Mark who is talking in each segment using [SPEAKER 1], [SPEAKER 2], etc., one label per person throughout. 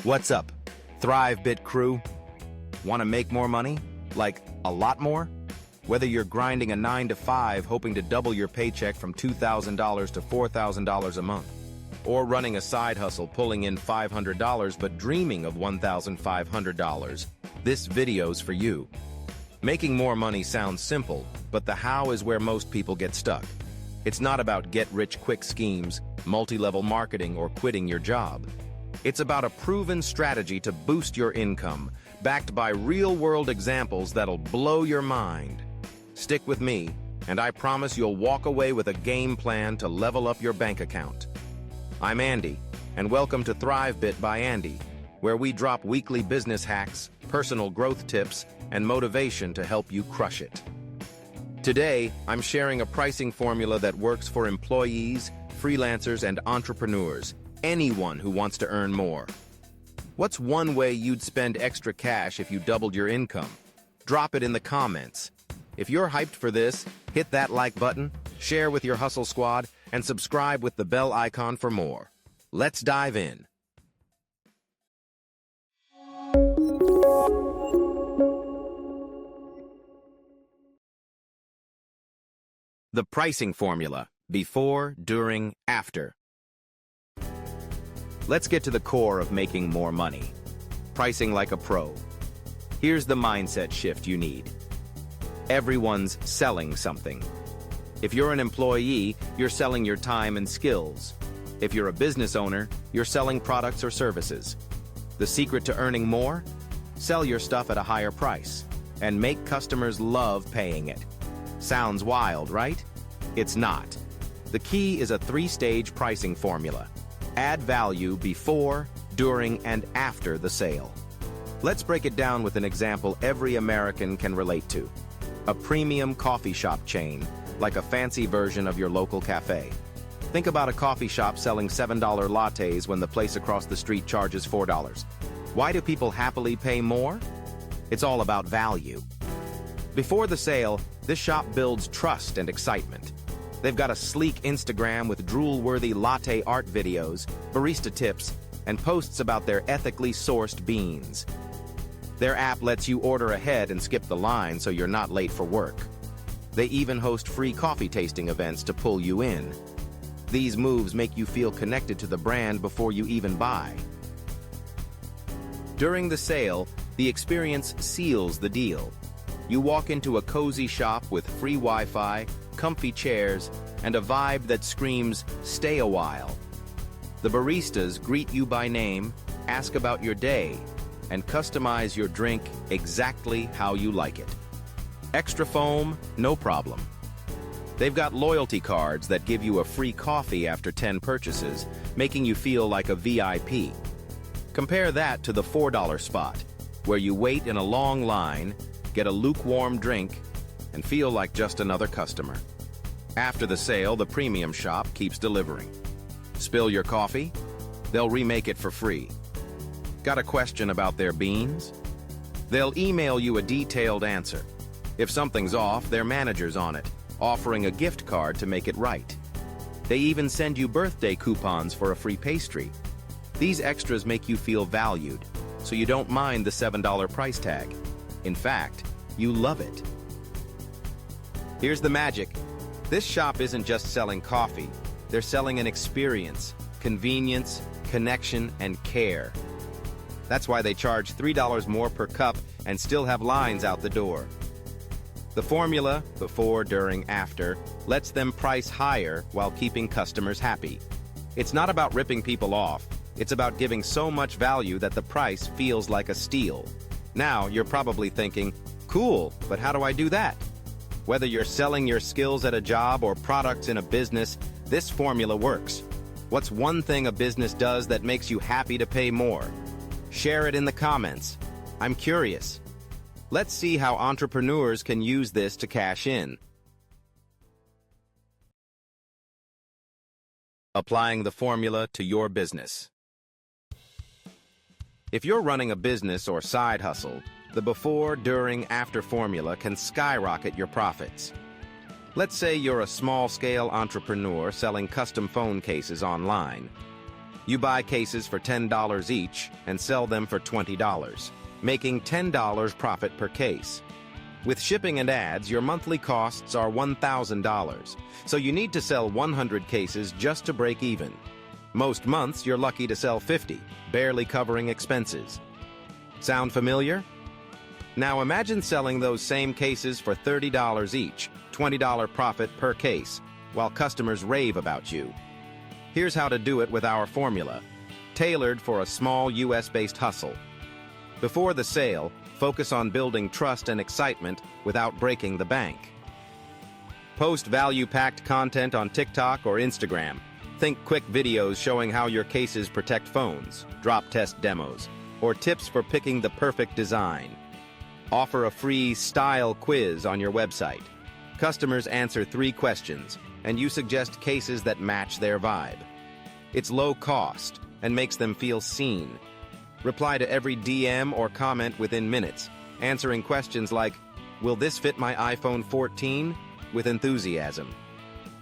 [SPEAKER 1] What's up, ThriveBit crew? Want to make more money? Like, a lot more? Whether you're grinding a 9 to 5 hoping to double your paycheck from $2,000 to $4,000 a month, or running a side hustle pulling in $500 but dreaming of $1,500, this video's for you. Making more money sounds simple, but the how is where most people get stuck. It's not about get-rich-quick schemes, multi-level marketing, or quitting your job. It's about a proven strategy to boost your income, backed by real-world examples that'll blow your mind. Stick with me, and I promise you'll walk away with a game plan to level up your bank account. I'm Andy, and welcome to ThriveBit by Andy, where we drop weekly business hacks, personal growth tips, and motivation to help you crush it. Today, I'm sharing a pricing formula that works for employees, freelancers, and entrepreneurs, anyone who wants to earn more. What's one way you'd spend extra cash if you doubled your income? Drop it in the comments. If you're hyped for this, hit that like button, share with your hustle squad, and subscribe with the bell icon for more. Let's dive in. The pricing formula: before, during, after. Let's get to the core of making more money. Pricing like a pro. Here's the mindset shift you need. Everyone's selling something. If you're an employee, you're selling your time and skills. If you're a business owner, you're selling products or services. The secret to earning more? Sell your stuff at a higher price and make customers love paying it. Sounds wild, right? It's not. The key is a 3-stage pricing formula. Add value before, during, and after the sale. Let's break it down with an example every American can relate to. A premium coffee shop chain, like a fancy version of your local cafe. Think about a coffee shop selling $7 lattes when the place across the street charges $4. Why do people happily pay more? It's all about value. Before the sale, this shop builds trust and excitement. They've got a sleek Instagram with drool-worthy latte art videos, barista tips, and posts about their ethically sourced beans. Their app lets you order ahead and skip the line so you're not late for work. They even host free coffee tasting events to pull you in. These moves make you feel connected to the brand before you even buy. During the sale, the experience seals the deal. You walk into a cozy shop with free Wi-Fi, comfy chairs, and a vibe that screams, "Stay a while." The baristas greet you by name, ask about your day, and customize your drink exactly how you like it. Extra foam? No problem. They've got loyalty cards that give you a free coffee after 10 purchases, making you feel like a VIP. Compare that to the $4 spot, where you wait in a long line, get a lukewarm drink, and feel like just another customer. After the sale, the premium shop keeps delivering. Spill your coffee? They'll remake it for free. Got a question about their beans? They'll email you a detailed answer. If something's off, their manager's on it, offering a gift card to make it right. They even send you birthday coupons for a free pastry. These extras make you feel valued, so you don't mind the $7 price tag. In fact, you love it. Here's the magic. This shop isn't just selling coffee. They're selling an experience, convenience, connection, and care. That's why they charge $3 more per cup and still have lines out the door. The formula, before, during, after, lets them price higher while keeping customers happy. It's not about ripping people off. It's about giving so much value that the price feels like a steal. Now, you're probably thinking, cool, but how do I do that? Whether you're selling your skills at a job or products in a business, this formula works. What's one thing a business does that makes you happy to pay more? Share it in the comments. I'm curious. Let's see how entrepreneurs can use this to cash in. Applying the formula to your business. If you're running a business or side hustle, the before, during, after formula can skyrocket your profits. Let's say you're a small-scale entrepreneur selling custom phone cases online. You buy cases for $10 each and sell them for $20, making $10 profit per case. With shipping and ads, your monthly costs are $1,000, so you need to sell 100 cases just to break even. Most months, you're lucky to sell 50, barely covering expenses. Sound familiar? Now imagine selling those same cases for $30 each, $20 profit per case, while customers rave about you. Here's how to do it with our formula, tailored for a small US-based hustle. Before the sale, focus on building trust and excitement without breaking the bank. Post value-packed content on TikTok or Instagram. Think quick videos showing how your cases protect phones, drop test demos, or tips for picking the perfect design. Offer a free style quiz on your website. Customers answer 3 questions, and you suggest cases that match their vibe. It's low cost and makes them feel seen. Reply to every DM or comment within minutes, answering questions like, "Will this fit my iPhone 14?" with enthusiasm.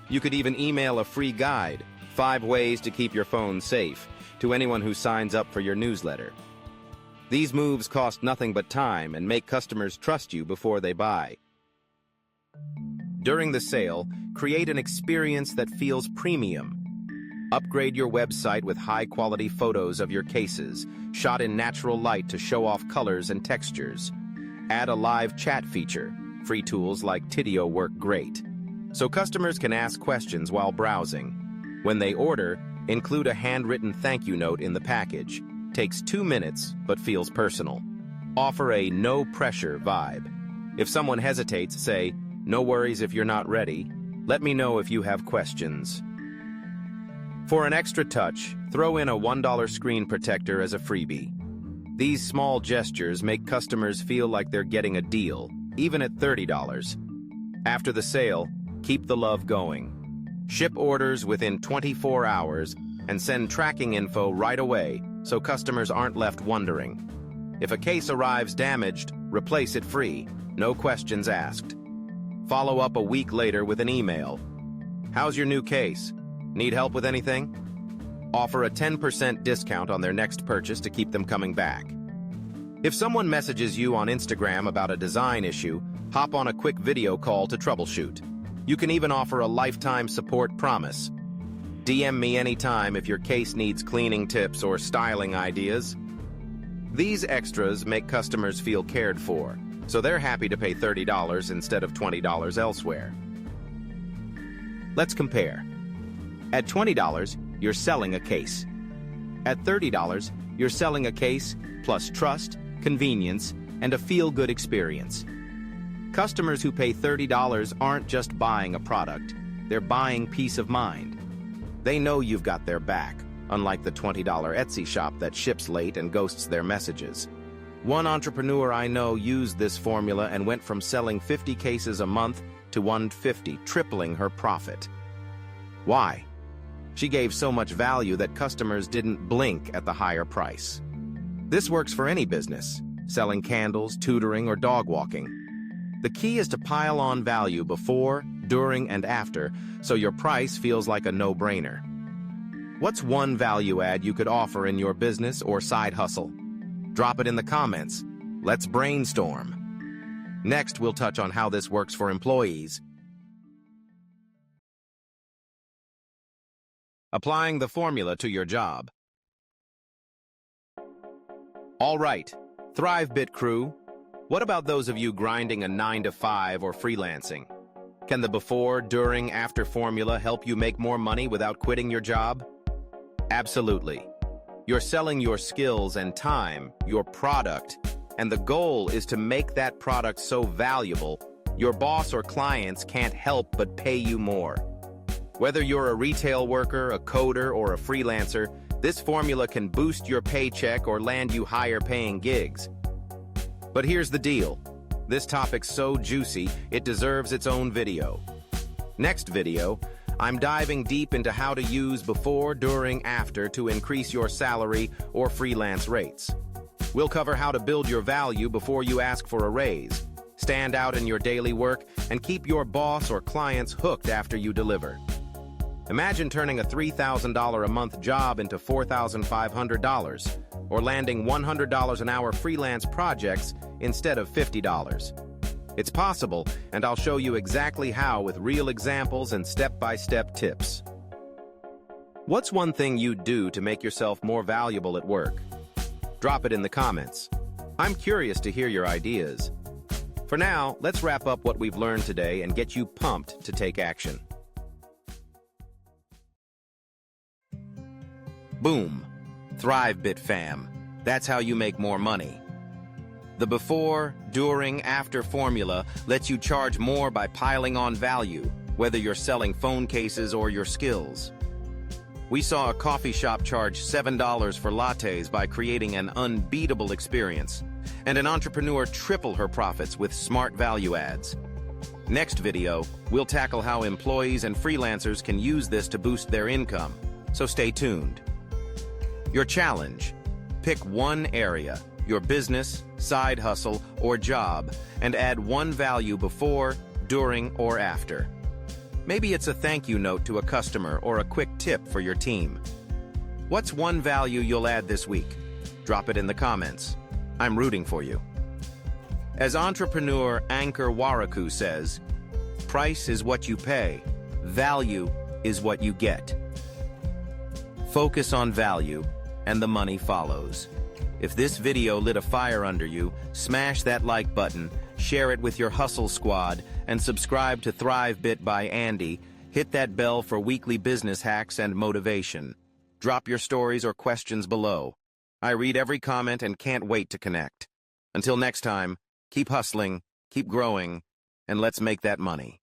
[SPEAKER 1] You could even email a free guide, 5 ways to keep your phone safe, to anyone who signs up for your newsletter. These moves cost nothing but time and make customers trust you before they buy. During the sale, create an experience that feels premium. Upgrade your website with high-quality photos of your cases, shot in natural light to show off colors and textures. Add a live chat feature. Free tools like Tidio work great, so customers can ask questions while browsing. When they order, include a handwritten thank you note in the package. Takes 2 minutes, but feels personal. Offer a no-pressure vibe. If someone hesitates, say, "No worries if you're not ready. Let me know if you have questions." For an extra touch, throw in a $1 screen protector as a freebie. These small gestures make customers feel like they're getting a deal, even at $30. After the sale, keep the love going. Ship orders within 24 hours and send tracking info right away so customers aren't left wondering. If a case arrives damaged, replace it free, no questions asked. Follow up a week later with an email. "How's your new case? Need help with anything?" Offer a 10% discount on their next purchase to keep them coming back. If someone messages you on Instagram about a design issue, hop on a quick video call to troubleshoot. You can even offer a lifetime support promise. DM me anytime if your case needs cleaning tips or styling ideas. These extras make customers feel cared for, so they're happy to pay $30 instead of $20 elsewhere. Let's compare. At $20, you're selling a case. At $30, you're selling a case plus trust, convenience, and a feel-good experience. Customers who pay $30 aren't just buying a product, they're buying peace of mind. They know you've got their back, unlike the $20 Etsy shop that ships late and ghosts their messages. One entrepreneur I know used this formula and went from selling 50 cases a month to 150, tripling her profit. Why? She gave so much value that customers didn't blink at the higher price. This works for any business, selling candles, tutoring, or dog walking. The key is to pile on value before, during, and after, so your price feels like a no-brainer. What's one value add you could offer in your business or side hustle? Drop it in the comments. Let's brainstorm. Next, we'll touch on how this works for employees. Applying the formula to your job. All right, ThriveBit crew, what about those of you grinding a 9-to-5 or freelancing? Can the before, during, after formula help you make more money without quitting your job? Absolutely. You're selling your skills and time, your product, and the goal is to make that product so valuable, your boss or clients can't help but pay you more. Whether you're a retail worker, a coder, or a freelancer, this formula can boost your paycheck or land you higher-paying gigs. But here's the deal. This topic's so juicy, it deserves its own video. Next video, I'm diving deep into how to use before, during, after to increase your salary or freelance rates. We'll cover how to build your value before you ask for a raise, stand out in your daily work, and keep your boss or clients hooked after you deliver. Imagine turning a $3,000 a month job into $4,500, or landing $100 an hour freelance projects instead of $50. It's possible, and I'll show you exactly how with real examples and step-by-step tips. What's one thing you'd do to make yourself more valuable at work? Drop it in the comments. I'm curious to hear your ideas. For now, let's wrap up what we've learned today and get you pumped to take action. Boom. ThriveBit fam. That's how you make more money. The before, during, after formula lets you charge more by piling on value, whether you're selling phone cases or your skills. We saw a coffee shop charge $7 for lattes by creating an unbeatable experience, and an entrepreneur triple her profits with smart value ads. Next video, we'll tackle how employees and freelancers can use this to boost their income, so stay tuned. Your challenge: pick one area, your business, side hustle, or job, and add one value before, during, or after. Maybe it's a thank you note to a customer or a quick tip for your team. What's one value you'll add this week? Drop it in the comments. I'm rooting for you. As entrepreneur Ankur Waraku says, price is what you pay, value is what you get. Focus on value, and the money follows. If this video lit a fire under you, smash that like button, share it with your hustle squad, and subscribe to ThriveBit by Andy. Hit that bell for weekly business hacks and motivation. Drop your stories or questions below. I read every comment and can't wait to connect. Until next time, keep hustling, keep growing, and let's make that money.